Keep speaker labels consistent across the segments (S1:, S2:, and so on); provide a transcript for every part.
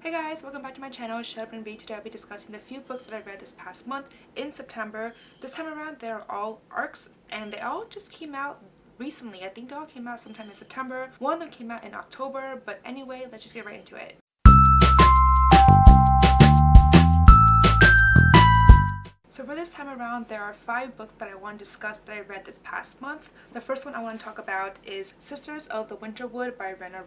S1: Hey guys, welcome back to my channel, Shut Up and Read. Today I'll be discussing the few books that I read this past month in September. This time around they're all arcs and they all just came out recently. I think they all came out sometime in September. One of them came out in October, but anyway, let's just get right into it. So for this time around, there are 5 books that I want to discuss that I read this past month. The first one I want to talk about is Sisters of the Winterwood by RENA.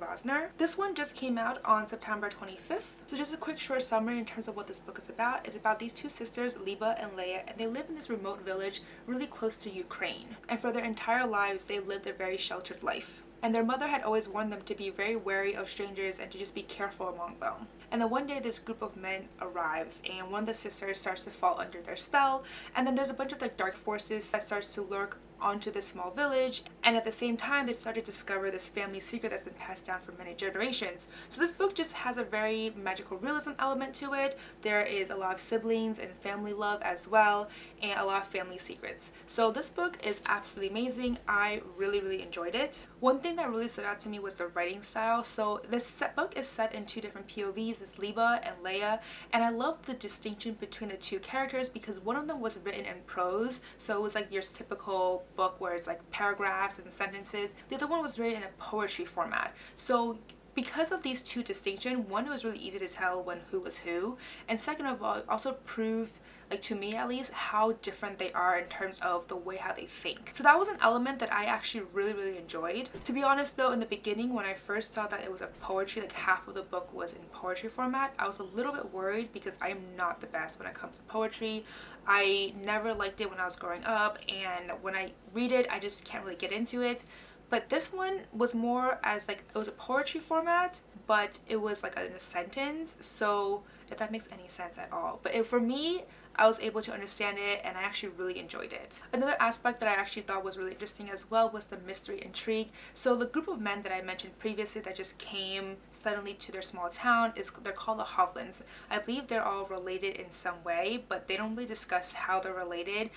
S1: This one just came out on September 25th. So just a quick short summary in terms of what this book is about. It's about these two sisters, Liba and Leia, and they live in this remote village really close to Ukraine. And for their entire lives, they lived a very sheltered life. And their mother had always warned them to be very wary of strangers and to just be careful among them. And then one day this group of men arrives and one of the sisters starts to fall under their spell, and then there's a bunch of dark forces that starts to lurk onto this small village, and at the same time they start to discover this family secret that's been passed down for many generations. So this book just has a very magical realism element to it. There is a lot of siblings and family love as well, and a lot of family secrets. So this book is absolutely amazing. I really enjoyed it. One thing that really stood out to me was the writing style. So this book is set in 2 different POVs, it's Liba and Leia, and I love the distinction between the 2 characters because one of them was written in prose, so it was like your typical book where it's like paragraphs and sentences. The other one was written in a poetry format. So because of these 2 distinctions, one, it was really easy to tell who was who, and second of all, it also proved, to me at least, how different they are in terms of the way how they think. So that was an element that I actually really enjoyed. To be honest though, in the beginning when I first saw that it was a poetry, like half of the book was in poetry format, I was a little bit worried because I am not the best when it comes to poetry. I never liked it when I was growing up, and when I read it I just can't really get into it. But this one was more as it was a poetry format, but it was in a sentence, so if that makes any sense at all. But for me, I was able to understand it and I actually really enjoyed it. Another aspect that I actually thought was really interesting as well was the mystery intrigue. So the group of men that I mentioned previously that just came suddenly to their small town, they're called the Hovlands. I believe they're all related in some way, but they don't really discuss how they're related.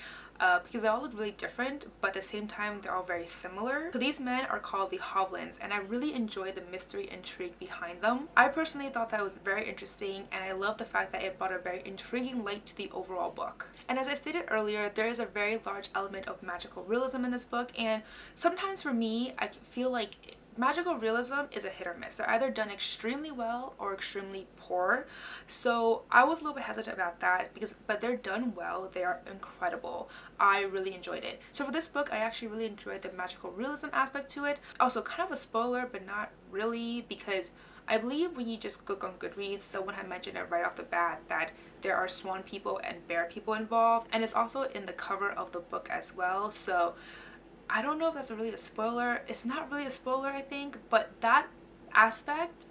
S1: Because they all look really different, but at the same time they're all very similar. So these men are called the Hovlands, and I really enjoy the mystery intrigue behind them. I personally thought that was very interesting, and I love the fact that it brought a very intriguing light to the overall book. And as I stated earlier, there is a very large element of magical realism in this book, and sometimes for me I feel like magical realism is a hit or miss. They're either done extremely well or extremely poor. So I was a little bit hesitant about that but they're done well. They are incredible. I really enjoyed it. So for this book, I actually really enjoyed the magical realism aspect to it. Also kind of a spoiler, but not really, because I believe when you just click on Goodreads, someone had mentioned it right off the bat that there are swan people and bear people involved, and it's also in the cover of the book as well. So I don't know if that's really a spoiler. It's not really a spoiler, I think, but that aspect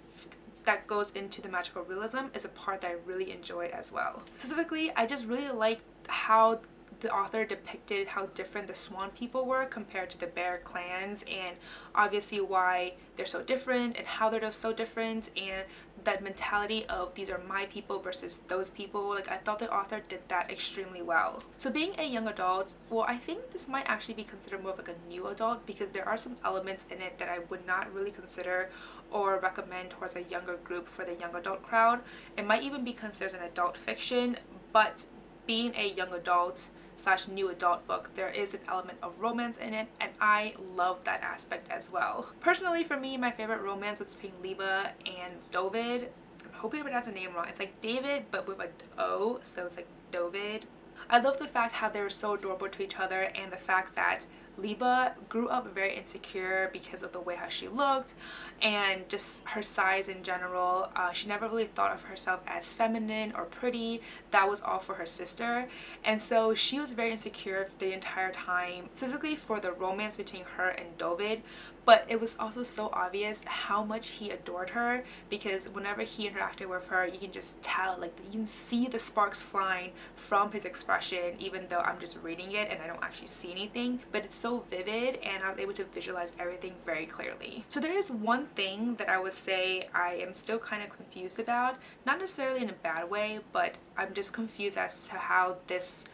S1: that goes into the magical realism is a part that I really enjoyed as well. Specifically, I just really liked how the author depicted how different the swan people were compared to the bear clans, and obviously why they're so different and how they're just so different, and that mentality of these are my people versus those people. I thought the author did that extremely well. So being a young adult, well, I think this might actually be considered more of a new adult, because there are some elements in it that I would not really consider or recommend towards a younger group for the young adult crowd. It might even be considered an adult fiction, but being a young adult / new adult book, there is an element of romance in it, and I love that aspect as well. Personally, for me, my favorite romance was between Liba and David. I'm hoping I pronounced the name wrong. It's like David but with an O, so it's like David. I love the fact how they were so adorable to each other, and the fact that Liba grew up very insecure because of the way how she looked and just her size in general. She never really thought of herself as feminine or pretty. That was all for her sister, and so she was very insecure the entire time, specifically for the romance between her and David. But it was also so obvious how much he adored her, because whenever he interacted with her, you can just tell, you can see the sparks flying from his expression, even though I'm just reading it and I don't actually see anything. But it's so vivid, and I was able to visualize everything very clearly. So there is one thing that I would say I am still kind of confused about, not necessarily in a bad way, but I'm just confused as to how this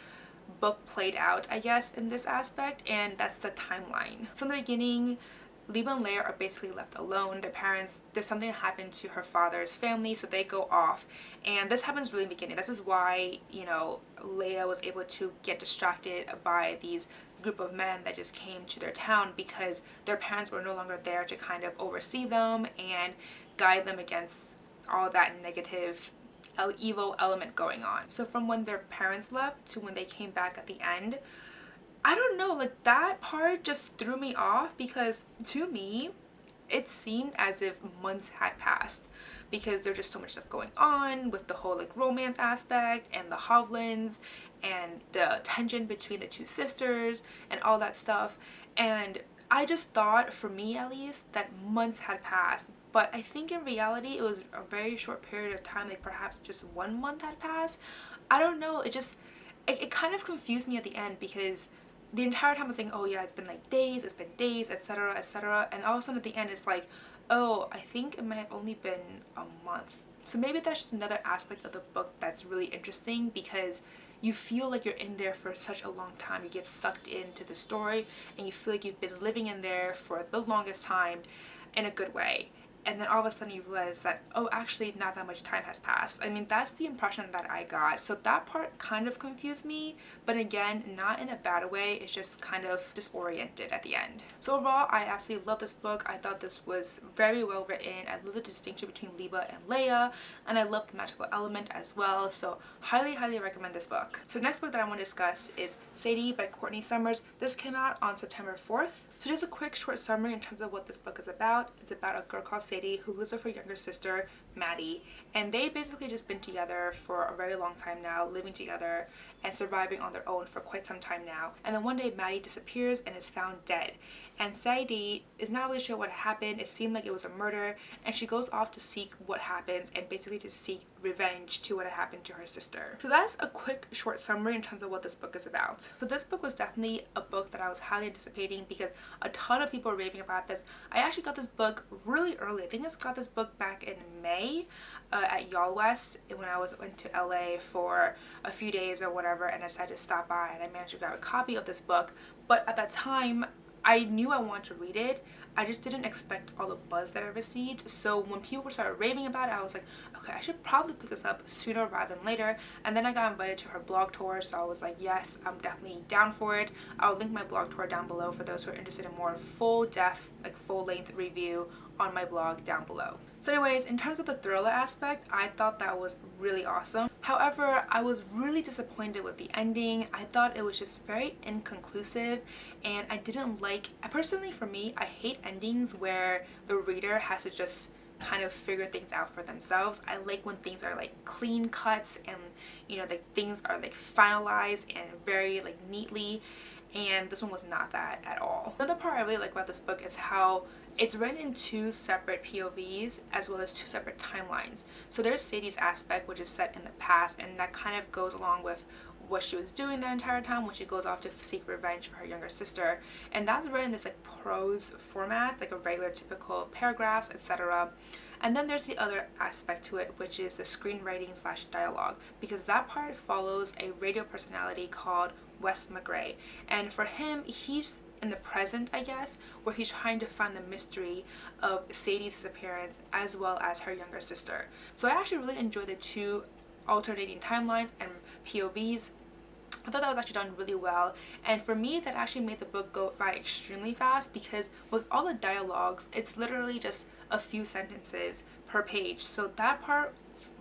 S1: book played out, I guess, in this aspect, and that's the timeline. So in the beginning, Liba and Leia are basically left alone. Their parents, there's something that happened to her father's family, so they go off. And this happens really in the beginning. This is why, you know, Leia was able to get distracted by these group of men that just came to their town, because their parents were no longer there to kind of oversee them and guide them against all that negative evil element going on. So from when their parents left to when they came back at the end, I don't know, like that part just threw me off, because to me it seemed as if months had passed, because there's just so much stuff going on with the whole like romance aspect and the Hovlands and the tension between the two sisters and all that stuff. And I just thought, for me at least, that months had passed. But I think in reality it was a very short period of time, like perhaps just 1 month had passed. I don't know, it kind of confused me at the end, because the entire time I was saying, oh yeah, it's been days, etc, etc, and all of a sudden at the end it's like, oh, I think it might have only been a month. So maybe that's just another aspect of the book that's really interesting, because you feel like you're in there for such a long time. You get sucked into the story and you feel like you've been living in there for the longest time, in a good way. And then all of a sudden you realize that, oh, actually not that much time has passed. I mean, that's the impression that I got. So that part kind of confused me, but again, not in a bad way. It's just kind of disoriented at the end. So overall, I absolutely love this book. I thought this was very well written. I love the distinction between Liba and Leia, and I love the magical element as well. So highly, highly recommend this book. So next book that I want to discuss is Sadie by Courtney Summers. This came out on September 4th. So just a quick short summary in terms of what this book is about. It's about a girl called Sadie who lives with her younger sister, Maddie, and they basically just been together for a very long time now, living together and surviving on their own for quite some time now. And then one day Maddie disappears and is found dead. And Sadie is not really sure what happened. It seemed like it was a murder, and she goes off to seek what happens and basically to seek revenge to what had happened to her sister. So that's a quick short summary in terms of what this book is about. So this book was definitely a book that I was highly anticipating, because a ton of people were raving about this. I actually got this book really early. I think I got this book back in May at Y'all West when I went to LA for a few days or whatever, and I decided to stop by and I managed to grab a copy of this book. But at that time I knew I wanted to read it. I just didn't expect all the buzz that I received. So when people started raving about it, I was like, okay, I should probably pick this up sooner rather than later. And then I got invited to her blog tour, so I was like, yes, I'm definitely down for it. I'll link my blog tour down below for those who are interested in more full-depth, like full-length review on my blog down below. So anyways, in terms of the thriller aspect, I thought that was really awesome. However, I was really disappointed with the ending. I thought it was just very inconclusive, and I didn't like, personally for me, I hate endings where the reader has to just kind of figure things out for themselves. I like when things are like clean cuts and, you know, the things are like finalized and very like neatly, and this one was not that at all. Another part I really like about this book is how it's written in two separate POVs as well as two separate timelines. So there's Sadie's aspect, which is set in the past, and that kind of goes along with what she was doing that entire time when she goes off to seek revenge for her younger sister. And that's written in this like prose format, like a regular typical paragraphs, etc. And then there's the other aspect to it, which is the screenwriting / dialogue, because that part follows a radio personality called Wes McGray. And for him, he's in the present, I guess, where he's trying to find the mystery of Sadie's disappearance as well as her younger sister. So I actually really enjoyed the two alternating timelines and POVs. I thought that was actually done really well, and for me that actually made the book go by extremely fast, because with all the dialogues, it's literally just a few sentences per page. So that part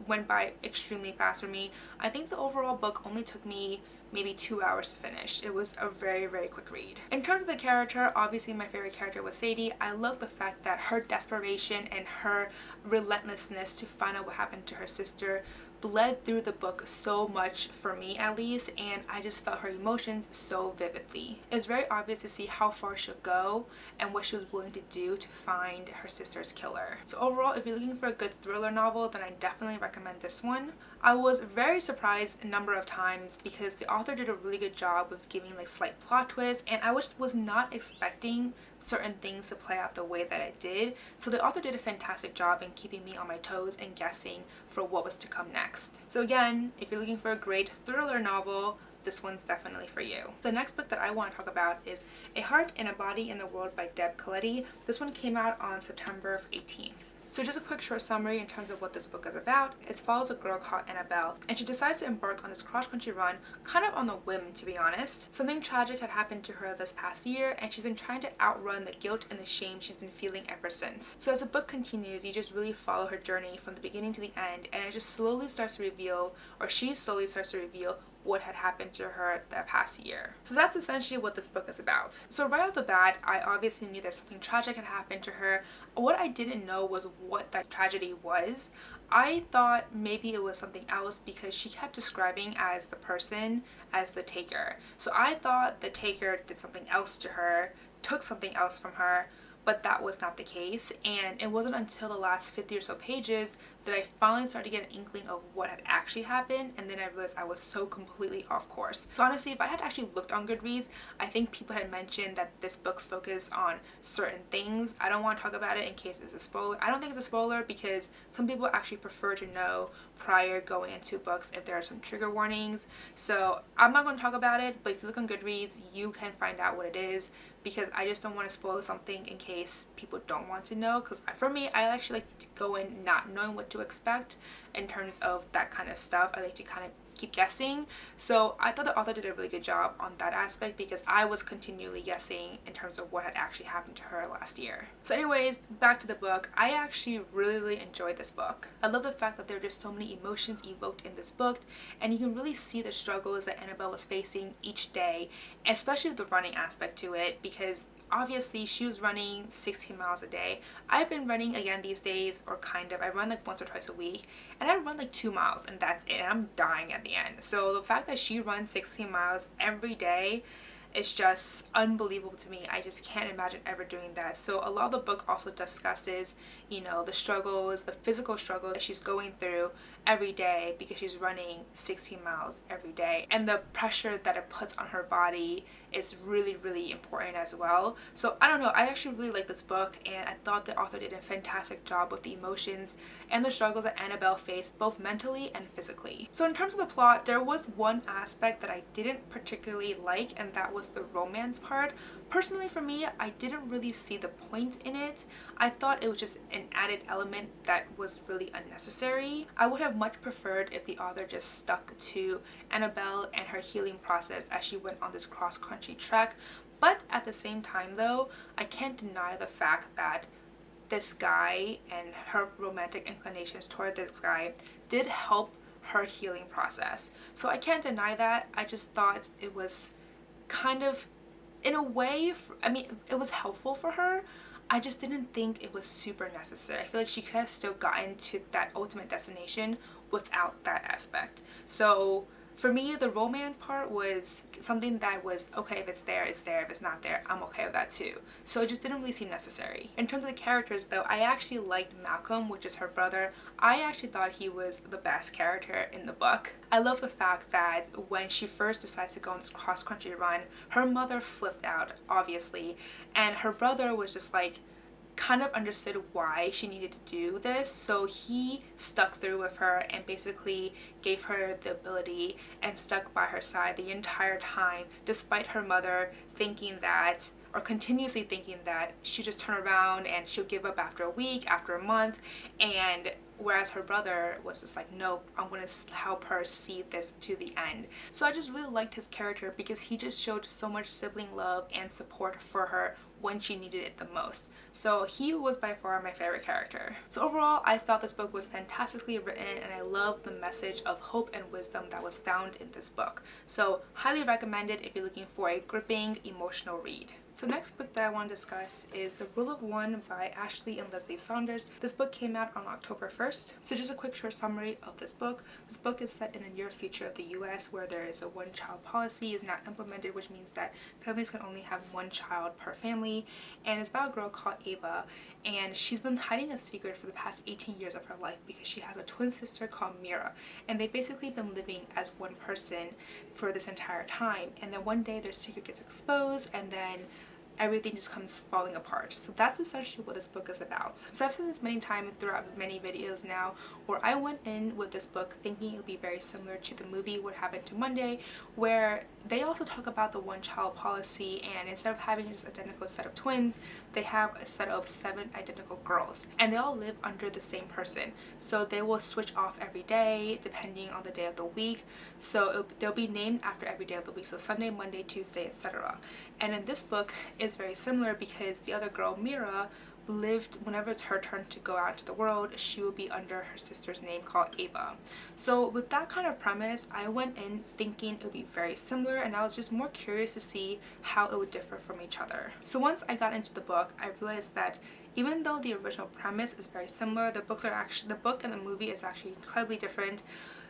S1: went by extremely fast for me. I think the overall book only took me maybe 2 hours to finish. It was a very, very quick read. In terms of the character, obviously my favorite character was Sadie. I love the fact that her desperation and her relentlessness to find out what happened to her sister bled through the book so much, for me at least, and I just felt her emotions so vividly. It's very obvious to see how far she'll go and what she was willing to do to find her sister's killer. So overall, if you're looking for a good thriller novel, then I definitely recommend this one. I was very surprised a number of times because the author did a really good job with giving like slight plot twists, and I was not expecting certain things to play out the way that it did. So the author did a fantastic job in keeping me on my toes and guessing for what was to come next. So again, if you're looking for a great thriller novel, this one's definitely for you. The next book that I want to talk about is A Heart and a Body in the World by CALETTI. This one came out on September 18th. So just a quick short summary in terms of what this book is about. It follows a girl called Annabelle, and she decides to embark on this cross-country run kind of on the whim, to be honest. Something tragic had happened to her this past year, and she's been trying to outrun the guilt and the shame she's been feeling ever since. So as the book continues, you just really follow her journey from the beginning to the end, and it just slowly starts to reveal, or she slowly starts to reveal, what had happened to her that past year. So that's essentially what this book is about. So right off the bat, I obviously knew that something tragic had happened to her. What I didn't know was what that tragedy was. I thought maybe it was something else because she kept describing as the person as the taker. So I thought the taker did something else to her, took something else from her, but that was not the case. And it wasn't until the last 50 or so pages that I finally started to get an inkling of what had actually happened, and then I realized I was so completely off course. So honestly, if I had actually looked on Goodreads, I think people had mentioned that this book focused on certain things. I don't want to talk about it in case it's a spoiler. I don't think it's a spoiler because some people actually prefer to know prior going into books if there are some trigger warnings. So I'm not going to talk about it, but if you look on Goodreads, you can find out what it is, because I just don't want to spoil something in case people don't want to know. Because for me, I actually like to go in not knowing what to expect in terms of that kind of stuff. I like to kind of keep guessing. So I thought the author did a really good job on that aspect, because I was continually guessing in terms of what had actually happened to her last year. So anyways, back to the book. I actually really enjoyed this book. I love the fact that there are just so many emotions evoked in this book, and you can really see the struggles that Annabelle was facing each day, especially the running aspect to it, because obviously she was running 16 miles a day. I've been running again these days, or kind of. I run like once or twice a week, and I run like 2 miles, and that's it. I'm dying at the end. So the fact that she runs 16 miles every day is just unbelievable to me. I just can't imagine ever doing that. So a lot of the book also discusses, you know, the struggles, the physical struggle that she's going through every day because she's running 16 miles every day, and the pressure that it puts on her body is really important as well. So I don't know, I actually really like this book, and I thought the author did a fantastic job with the emotions and the struggles that Annabelle faced both mentally and physically. So in terms of the plot, there was one aspect that I didn't particularly like, and that was the romance part. Personally, for me, I didn't really see the point in it. I thought it was just an added element that was really unnecessary. I would have much preferred if the author just stuck to Annabelle and her healing process as she went on this cross-country trek. But at the same time though, I can't deny the fact that this guy and her romantic inclinations toward this guy did help her healing process. So I can't deny that. I just thought it was kind of, in a way, I mean, it was helpful for her. I just didn't think it was super necessary. I feel like she could have still gotten to that ultimate destination without that aspect. So for me, the romance part was something that was okay. If it's there, it's there. If it's not there, I'm okay with that too. So it just didn't really seem necessary. In terms of the characters though, I actually liked Malcolm, which is her brother. I actually thought he was the best character in the book. I love the fact that when she first decides to go on this cross-country run, her mother flipped out, obviously, and her brother was just like, kind of understood why she needed to do this, so he stuck through with her and basically gave her the ability and stuck by her side the entire time, despite her mother thinking that, or continuously thinking that, she'd just turn around and she'll give up after a week, after a month, and whereas her brother was just like, nope, I'm gonna help her see this to the end. So I just really liked his character because he just showed so much sibling love and support for her when she needed it the most. So he was by far my favorite character. So overall, I thought this book was fantastically written, and I love the message of hope and wisdom that was found in this book. So highly recommend it if you're looking for a gripping emotional read. So next book that I want to discuss is The Rule of One by Ashley and Leslie Saunders. This book came out on October 1st. So just a quick short summary of this book. This book is set in the near future of the US, where there is a one-child policy is now implemented, which means that families can only have one child per family. And it's about a girl called Ava, and she's been hiding a secret for the past 18 years of her life because she has a twin sister called Mira, and they've basically been living as one person for this entire time. And then one day their secret gets exposed, and then everything just comes falling apart. So that's essentially what this book is about. So I've said this many times throughout many videos now, where I went in with this book thinking it would be very similar to the movie What Happened to Monday, where they also talk about the one-child policy, and instead of having just identical set of twins, they have a set of 7 identical girls, and they all live under the same person. So they will switch off every day depending on the day of the week. So they'll be named after every day of the week, so Sunday, Monday, Tuesday, etc. And in this book it's very similar because the other girl, Mira, lived, whenever it's her turn to go out into the world, she will be under her sister's name called Ava. So with that kind of premise, I went in thinking it would be very similar, and I was just more curious to see how it would differ from each other. So once I got into the book, I realized that even though the original premise is very similar, the book and the movie is actually incredibly different.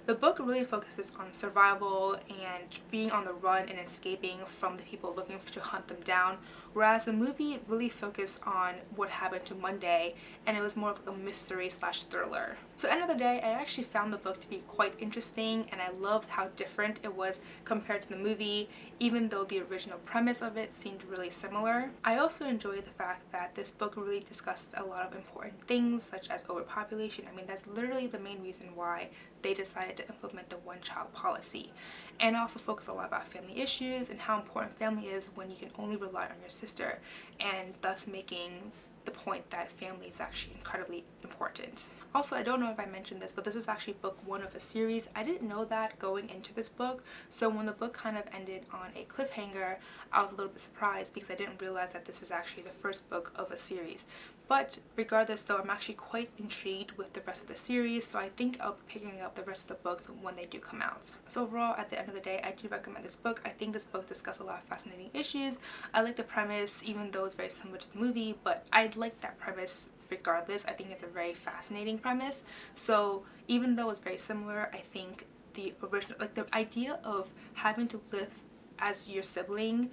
S1: The book really focuses on survival and being on the run and escaping from the people looking to hunt them down, whereas the movie really focused on what happened to Monday, and it was more of a mystery slash thriller. So at the end of the day, I actually found the book to be quite interesting, and I loved how different it was compared to the movie, even though the original premise of it seemed really similar. I also enjoyed the fact that this book really discussed a lot of important things such as overpopulation. I mean, that's literally the main reason why they decided to implement the one-child policy, and also focus a lot about family issues and how important family is when you can only rely on your sister, and thus making the point that family is actually incredibly important. Also, I don't know if I mentioned this, but this is actually book 1 of a series. I didn't know that going into this book, so when the book kind of ended on a cliffhanger, I was a little bit surprised because I didn't realize that this is actually the first book of a series. But regardless though, I'm actually quite intrigued with the rest of the series, so I think I'll be picking up the rest of the books when they do come out. So overall, at the end of the day, I do recommend this book. I think this book discusses a lot of fascinating issues. I like the premise, even though it's very similar to the movie, but I like that premise regardless. I think it's a very fascinating premise. So even though it's very similar, I think the original, like the idea of having to live as your sibling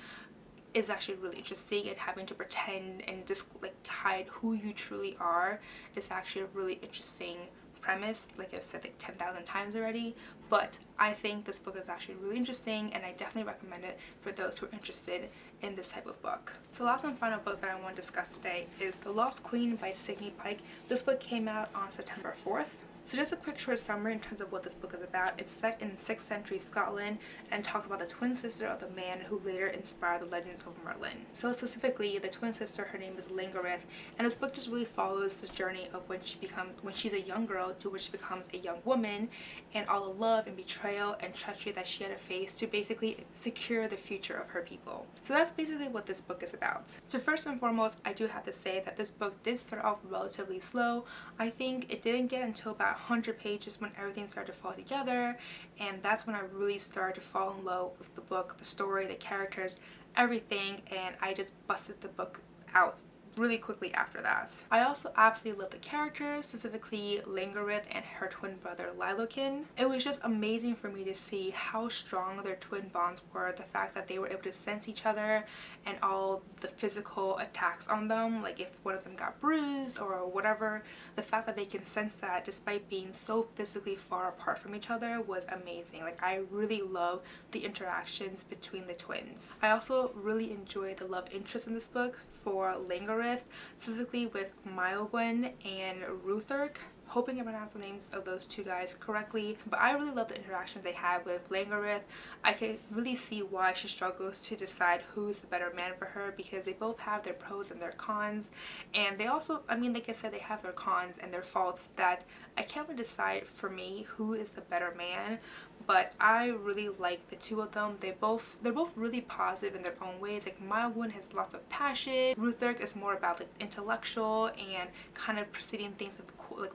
S1: is actually really interesting, and having to pretend and just like hide who you truly are is actually a really interesting premise, like I've said like 10,000 times already. But I think this book is actually really interesting, and I definitely recommend it for those who are interested in this type of book. So the last and final book that I want to discuss today is The Lost Queen by SIGNE PIKE. This book came out on September 4th. So just a quick short summary in terms of what this book is about. It's set in 6th century Scotland and talks about the twin sister of the man who later inspired the legends of Merlin. So specifically, the twin sister, her name is Lingarith, and this book just really follows this journey of when she's a young girl to when she becomes a young woman, and all the love and betrayal and treachery that she had to face to basically secure the future of her people. So that's basically what this book is about. So first and foremost, I do have to say that this book did start off relatively slow. I think it didn't get until about 100 pages when everything started to fall together, and that's when I really started to fall in love with the book, the story, the characters, everything, and I just busted the book out really quickly after that. I also absolutely love the characters, specifically Lingarith and her twin brother Lilokin. It was just amazing for me to see how strong their twin bonds were, the fact that they were able to sense each other and all the physical attacks on them, like if one of them got bruised or whatever, the fact that they can sense that despite being so physically far apart from each other was amazing. Like, I really love the interactions between the twins. I also really enjoyed the love interest in this book for Lingarith, specifically with Maelgwyn and Rutherk. Hoping I pronounced the names of those two guys correctly, but I really love the interactions they had with Lingarith. I could really see why she struggles to decide who's the better man for her, because they both have their pros and their cons, and they also, I mean, like I said, they have their cons and their faults that I can't really decide for me who is the better man. But I really like the two of them. They're both really positive in their own ways. Like, Maelgwyn has lots of passion. Rutherk is more about like intellectual and kind of proceeding things with cool, like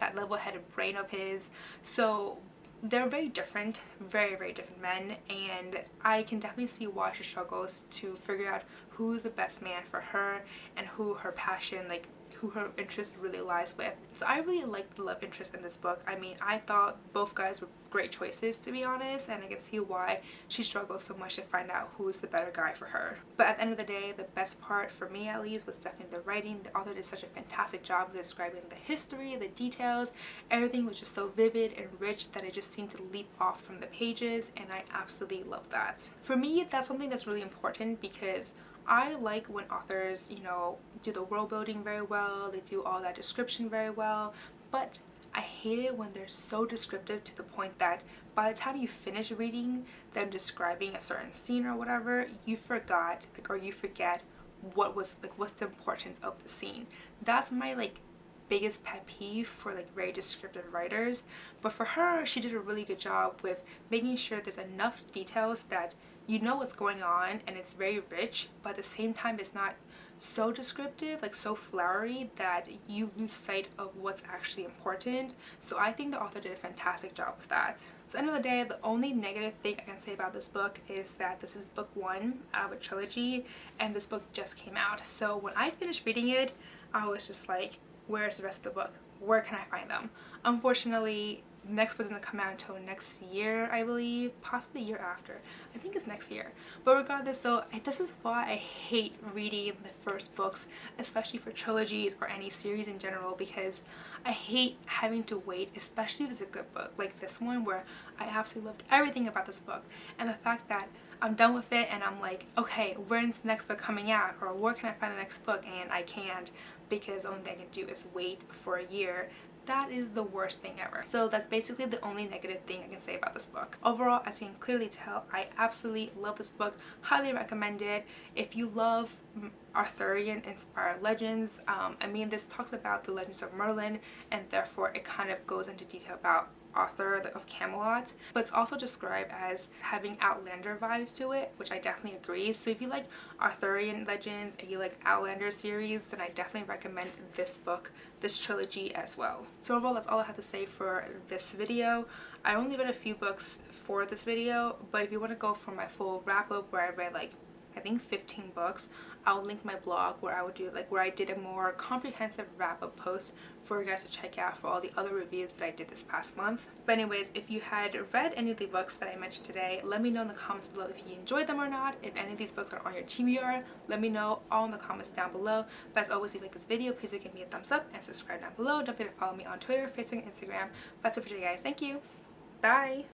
S1: that level-headed brain of his. So they're very different, very different men, and I can definitely see why she struggles to figure out who's the best man for her and who her passion, like who her interest really lies with. So I really liked the love interest in this book. I mean, I thought both guys were great choices, to be honest, and I can see why she struggles so much to find out who's the better guy for her. But at the end of the day, the best part for me at least was definitely the writing. The author did such a fantastic job of describing the history, the details. Everything was just so vivid and rich that it just seemed to leap off from the pages, and I absolutely love that. For me, that's something that's really important, because I like when authors, you know, do the world building very well, they do all that description very well, but I hate it when they're so descriptive to the point that by the time you finish reading them describing a certain scene or whatever, you forgot, like, or you forget what was, like, what's the importance of the scene. That's my, like, biggest pet peeve for, like, very descriptive writers. But for her, she did a really good job with making sure there's enough details that you know what's going on and it's very rich, but at the same time it's not so descriptive, like so flowery, that you lose sight of what's actually important. So I think the author did a fantastic job with that. So at the end of the day, the only negative thing I can say about this book is that this is book 1 out of a trilogy, and this book just came out. So when I finished reading it, I was just like, where's the rest of the book? Where can I find them? Unfortunately, the next book doesn't come out until next year, I believe, possibly the year after. I think it's next year. But regardless though, this is why I hate reading the first books, especially for trilogies or any series in general, because I hate having to wait, especially if it's a good book like this one, where I absolutely loved everything about this book. And the fact that I'm done with it and I'm like, okay, when's the next book coming out, or where can I find the next book, and I can't because the only thing I can do is wait for a year. That is the worst thing ever. So that's basically the only negative thing I can say about this book. Overall, as you can clearly tell, I absolutely love this book. Highly recommend it. If you love Arthurian inspired legends, I mean, this talks about the legends of Merlin, and therefore it kind of goes into detail about Arthur of Camelot, but it's also described as having Outlander vibes to it, which I definitely agree. So if you like Arthurian legends and you like Outlander series, then I definitely recommend this book, this trilogy as well. So overall, that's all I have to say for this video. I only read a few books for this video, but if you want to go for my full wrap up where I read like I think 15 books, I'll link my blog where I would do where I did a more comprehensive wrap-up post for you guys to check out for all the other reviews that I did this past month. But anyways, if you had read any of the books that I mentioned today, let me know in the comments below if you enjoyed them or not. If any of these books are on your TBR, let me know all in the comments down below. But as always, if you like this video, please do give me a thumbs up and subscribe down below. Don't forget to follow me on Twitter, Facebook, and Instagram. That's it for today, guys. Thank you. Bye.